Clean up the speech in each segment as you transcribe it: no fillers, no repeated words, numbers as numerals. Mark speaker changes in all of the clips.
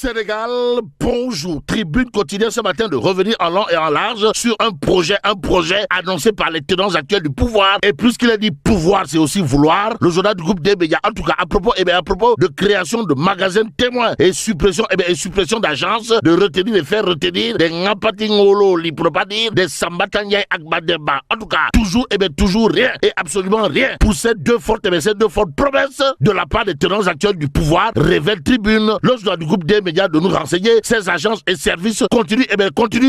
Speaker 1: Sénégal, bonjour. Tribune quotidienne ce matin de revenir en long et en large sur un projet annoncé par les tenants actuels du pouvoir. Et plus qu'il a dit pouvoir, c'est aussi vouloir. Le journal du groupe des médias, en tout cas à propos de création de magasins témoins et suppression d'agences, de retenir et faire retenir des Ngapatingolo, l'Ipropadir, des Sambatanyay Akbadeba. En tout cas, toujours rien et absolument rien pour ces deux fortes promesses de la part des tenants actuels du pouvoir, révèle Tribune. Le journal du groupe des médias de nous renseigner, ces agences et services continuent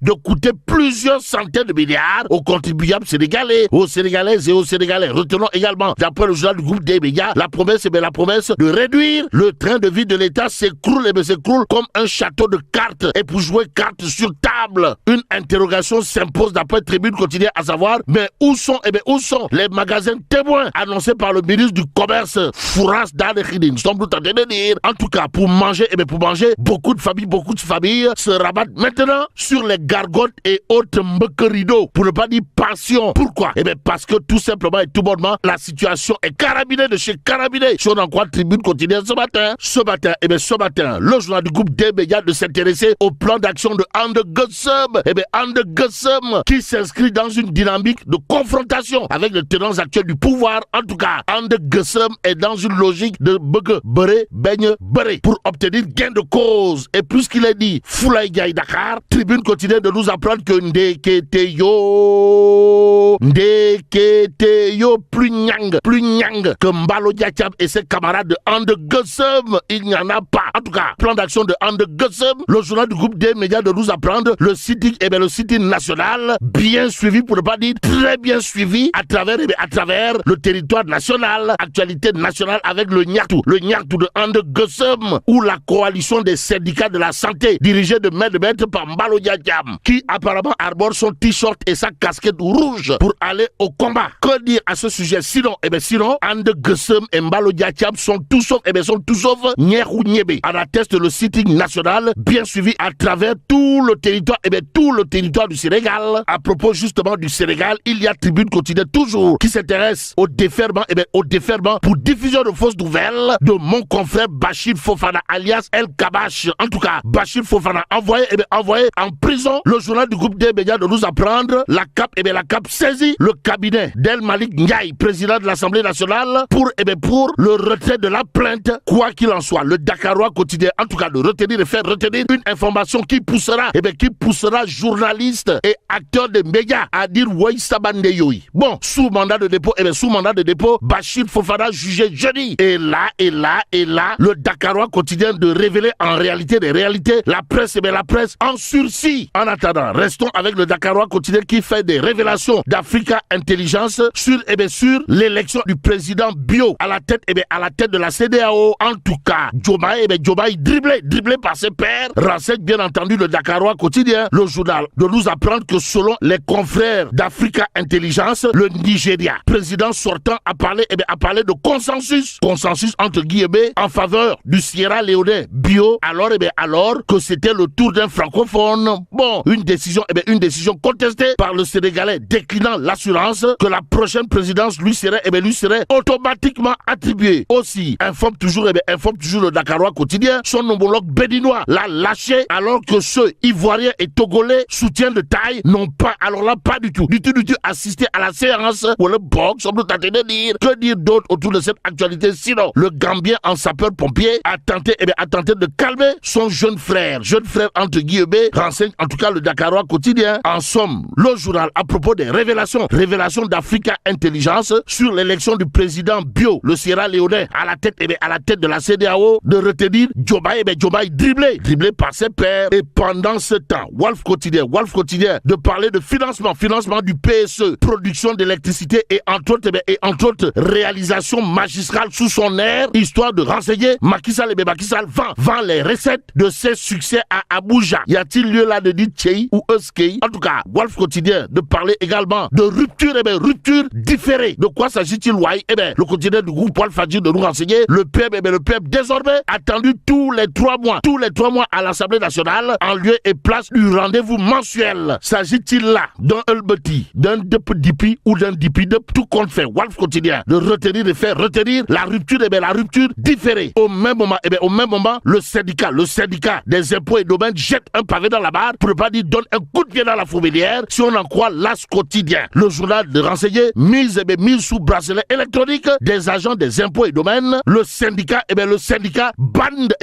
Speaker 1: de coûter plusieurs centaines de milliards aux contribuables sénégalais, aux Sénégalaises et aux Sénégalais. Retenons également, d'après le journal du groupe des médias, la promesse de réduire le train de vie de l'État s'écroule comme un château de cartes. Et pour jouer cartes sur table, une interrogation s'impose d'après Tribune quotidienne, à savoir, mais où sont les magasins témoins annoncés par le ministre du Commerce, Fouras Danechidine, sommes-nous tentés de dire. En tout cas, pour manger, beaucoup de familles se rabattent maintenant sur les gargotes et autres mbekerido, pour ne pas dire passion. Pourquoi? Parce que tout simplement et tout bonnement, la situation est carabinée de chez carabinée. Si on en croit Tribune quotidienne ce matin, le journal du groupe des médias de s'intéresser au plan d'action de Ande Gussum, qui s'inscrit dans une dynamique de confrontation avec les tenants actuels du pouvoir. En tout cas, Ande Gussum est dans une logique de beigne pour obtenir gain de cause. Et plus qu'il est dit Foulaye Gaye Dakar, Tribune continue de nous apprendre que Ndeketeyo plus nyang que Mbalo Diachab et ses camarades de Ande Gussum, il n'y en a pas. En tout cas, plan d'action de Ande Gussum, le journal du groupe des médias de nous apprendre le sitting national, bien suivi, pour ne pas dire très bien suivi, à travers le territoire national, actualité nationale avec le Nyartu de Ande Gussum, où la coalition des syndicats de la santé, dirigée de maître par Mbalo Diacham, qui apparemment arbore son t-shirt et sa casquette rouge pour aller au combat. Que dire à ce sujet? Sinon, Ande Gussum et Mbalo Diacham sont tout sauf Nyerou Nyebe. En atteste le sitting national, bien suivi à travers tout le territoire du Sénégal. À propos justement du Sénégal, il y a Tribune quotidienne toujours qui s'intéresse au déferment pour diffusion de fausses nouvelles de mon confrère Bachir Fofana alias El Kabash. En tout cas, Bachir Fofana envoyé en prison. Le journal du groupe des médias de nous apprendre la CAP saisit le cabinet d'El Malik Ndiaye, président de l'Assemblée nationale, pour le retrait de la plainte. Quoi qu'il en soit, le Dakarois quotidien, en tout cas, de retenir et faire retenir une information qui poussera journalistes et acteurs des médias à dire oui Sabandeyoui. Bon, sous mandat de dépôt, Bachir Fofana jugé jeudi. Et là, le Dakarois quotidien de révéler en réalité des réalités, la presse en sursis. En attendant, restons avec le Dakarois quotidien qui fait des révélations d'Africa Intelligence sur l'élection du président Bio à la tête de la CEDEAO. En tout cas, Diomaye dribblé par ses pairs, renseigne bien entendu le Dakarois quotidien, le journal, de nous apprendre que selon les confrères d'Africa Intelligence, le Nigeria, président sortant, a parlé de consensus entre guillemets en faveur du Sierra Leone Bio, alors que c'était le tour d'un francophone. Bon, une décision contestée par le Sénégalais, déclinant l'assurance que la prochaine présidence lui serait automatiquement attribuée. Aussi, informe toujours le Dakarois quotidien, son homologue béninois l'a lâché, alors que ceux ivoiriens et togolais, soutiens de taille, n'ont pas du tout assisté à la séance pour le box. On peut tenter de dire. Que dire d'autre autour de cette actualité? Sinon, le Gambien en sapeur-pompier a tenté de calmer son jeune frère entre guillemets, renseigne en tout cas le Dakarois quotidien. En somme, le journal à propos des révélations d'Africa Intelligence sur l'élection du président Bio, le Sierra Leone, à la tête de la CEDEAO, de retenir Diomaye dribblé par ses pairs. Et pendant ce temps, Wolf quotidien de parler de financement du PSE, production d'électricité et entre autres réalisations magistrales sous son air, histoire de renseigner Macky Sall vend les recettes de ses succès à Abuja. Y a-t-il lieu là de dire Tchei ou Euskei? En tout cas, Wolf quotidien de parler également de rupture différée. De quoi s'agit-il, Wai? Le quotidien du groupe Wolf a dit de nous renseigner le PEP désormais attendu tous les 3 mois à l'Assemblée nationale en lieu et place du rendez-vous mensuel. S'agit-il là d'un Elbeti, d'un Dipi ou d'un Dipidep? Tout compte fait, Walf Quotidien, de retenir, de faire retenir la rupture, la rupture différée. Au même moment, le syndicat des impôts et domaines jette un pavé dans la barre, pour ne pas dire donne un coup de pied dans la fourmilière, si on en croit l'As Quotidien. Le journal de renseigner, mise sous bracelet électronique des agents des impôts et domaines. Le syndicat bande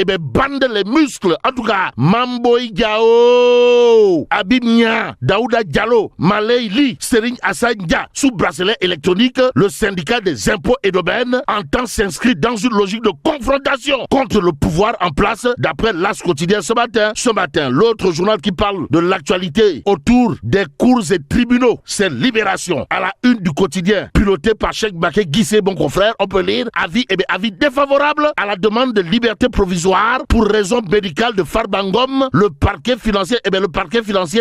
Speaker 1: les muscles. En tout cas, Mamboy Gao, Abimnia, Daouda Diallo, Malay Li, Serigne Hassan Dia, sous bracelet électronique, le syndicat des impôts et domaines entend s'inscrire dans une logique de confrontation contre le pouvoir en place, d'après l'As Quotidien ce matin. L'autre journal qui parle de l'actualité autour des cours et tribunaux, c'est Libération. À la une du quotidien, piloté par Cheikh Baké Guissé, bon confrère, on peut lire avis défavorable à la demande de liberté provisoire pour raison médicale de Farbangom. Le parquet financier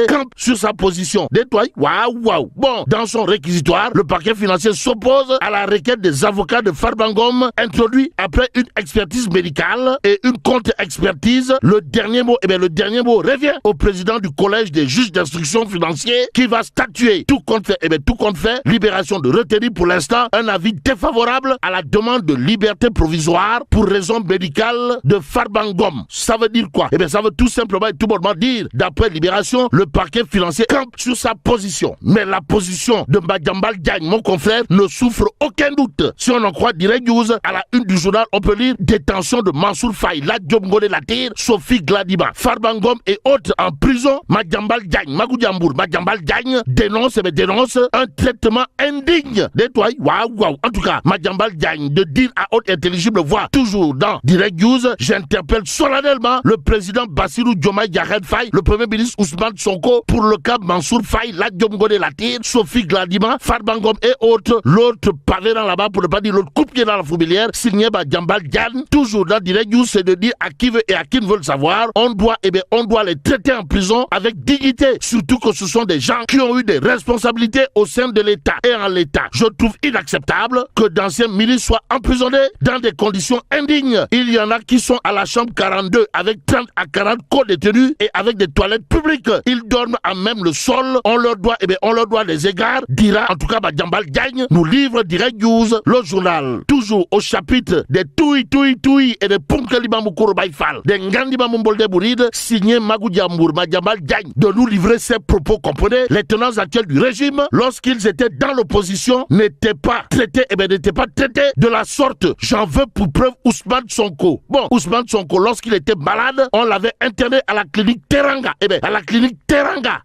Speaker 1: campe sur sa position. Détoile, waouh. Bon, dans son réquisitoire, le parquet financier s'oppose à la requête des avocats de Farbangom, introduit après une expertise médicale et une contre-expertise. Le dernier mot revient au président du collège des juges d'instruction financiers qui va statuer. Tout compte fait, Libération de retenir pour l'instant un avis défavorable à la demande de liberté provisoire pour raison médicale de Farbangom. Ça veut dire quoi? Ça veut tout simplement et tout bonnement dire, d'après Libération, le parquet financier campe sur sa position. Mais la position de Madiambal Diagne, mon confrère, ne souffre aucun doute. Si on en croit Direct News, à la une du journal, on peut lire détention de Mansour Faye, Lat Diop Ngone Latyr, Sophie Gladima, Farbangom et autres en prison. Madiambal Diagne, Madiambal Diagne dénonce un traitement indigne. Waouh. En tout cas, Madiambal Diagne de dire à haute intelligible voix, toujours dans Direct News, j'interpelle solennellement le président Bassirou Diomaye Diakhar Faye, le premier ministre Ousmane Sonko, pour le cas Mansour Faye, Lat Diop Ngone Latyr, Sophie Gladima, Farbangom et autres. L'autre pavé dans la barre, pour ne pas dire l'autre coup de pied dans la fourmilière, signé Madiambal Diagne, toujours dans Direct News, c'est de dire à qui veut et à qui ne veut le savoir, on doit les traiter en prison avec dignité, surtout que ce sont des gens qui ont eu des responsabilités au sein de l'État et en l'État. Je trouve inacceptable que d'anciens ministres soient emprisonnés dans des conditions indignes. Il y en a qui sont à la chambre 42 avec 30 à 40 co-détenus et avec des toilettes publiques. Ils dorment à même le sol. On leur doit les égards, dira en tout cas Madiambal Diagne, nous livre Direct News. Le journal, toujours au chapitre des Toui et des Punkalima Mukuru Baïfal, des Ngandima Mumbolde Bouride, signé Magou Diambour, Madiambal Diagne, de nous livrer ses propos. Comprenez, les tenants actuels du régime, lorsqu'ils étaient dans l'opposition, n'étaient pas traités de la sorte. J'en veux pour preuve Ousmane Sonko. Bon, Ousmane Sonko, lorsqu'il était malade, on l'avait interné à la clinique Teranga.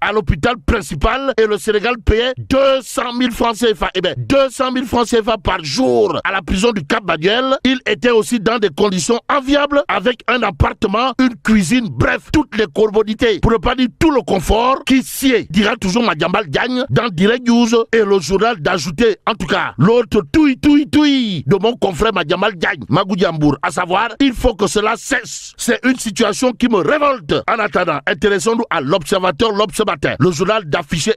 Speaker 1: À l'hôpital principal, et le Sénégal payait 200 000 francs CFA. 200 000 francs CFA par jour à la prison du Cap-Manuel. Il était aussi dans des conditions enviables, avec un appartement, une cuisine, bref, toutes les commodités, pour ne pas dire tout le confort qui sied, dira toujours Madiambal Diagne dans Direct News. Et le journal d'ajouter, en tout cas, l'autre Toui de mon confrère Madiambal Diagne, Magou Diambour, à savoir, il faut que cela cesse. C'est une situation qui me révolte. En attendant, intéressons-nous à l'Observateur ce matin. Le journal d'afficher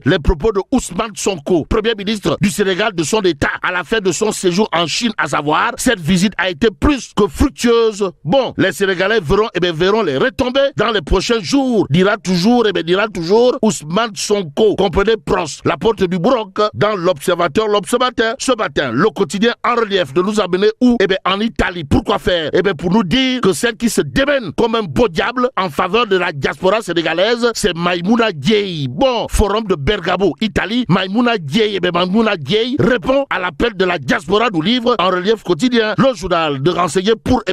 Speaker 1: les propos de Ousmane Sonko, premier ministre du Sénégal de son État, à la fin de son séjour en Chine, à savoir, cette visite a été plus que fructueuse. Bon, les Sénégalais verront les retombées dans les prochains jours, dira toujours Ousmane Sonko. Comprenez Pros, la porte du Broc, dans l'Observateur ce matin, le quotidien en relief de nous amener où? En Italie. Pourquoi faire? Pour nous dire que celle qui se démène comme un beau diable en faveur de la diaspora sénégalaise, c'est Maïmouna Dièye. Bon, forum de Bergamo, Italie, Maïmouna Dièye. Maïmouna Dièye répond à l'appel de la diaspora, nous livre en relief quotidien le journal de renseigner pour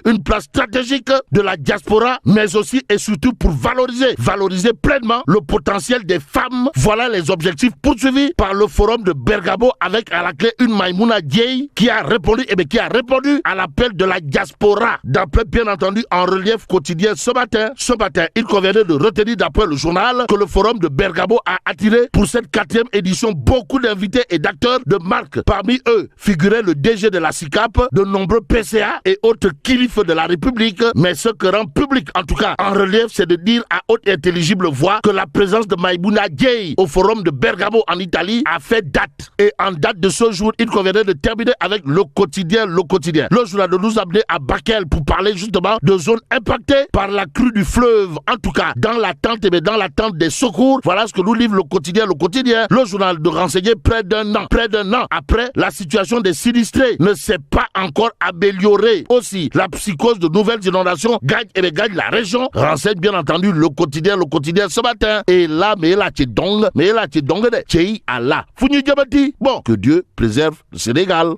Speaker 1: une place stratégique de la diaspora, mais aussi et surtout pour valoriser pleinement le potentiel des femmes. Voilà les objectifs poursuivis par le forum de Bergamo, avec à la clé une Maïmouna Dièye qui a répondu à l'appel de la diaspora, d'après bien entendu en relief quotidien ce matin. Il conviendrait de retenir, d'après le journal, que le forum de Bergamo a attiré pour cette 4e édition beaucoup d'invités et d'acteurs de marque. Parmi eux figurait le DG de la SICAP, de nombreux PCA et autres kilifs de la République. Mais ce que rend public, en tout cas en relief, c'est de dire à haute et intelligible voix que la présence de Maïmouna Dièye au forum de Bergamo en Italie a fait date. Et en date de ce jour, il conviendrait de terminer avec le quotidien. Le journal de nous amener à Bakel pour parler justement de zones impactées par la crue du fleuve. En tout cas, dans l'attente des secours, voilà ce que nous livre le quotidien. Le journal de renseigner près d'un an après, la situation des sinistrés ne s'est pas encore améliorée. Aussi, la psychose de nouvelles inondations gagne la région. Renseigne bien entendu le quotidien ce matin. Et là, mais là, tu donges de Allah. Bon, que Dieu préserve le Sénégal.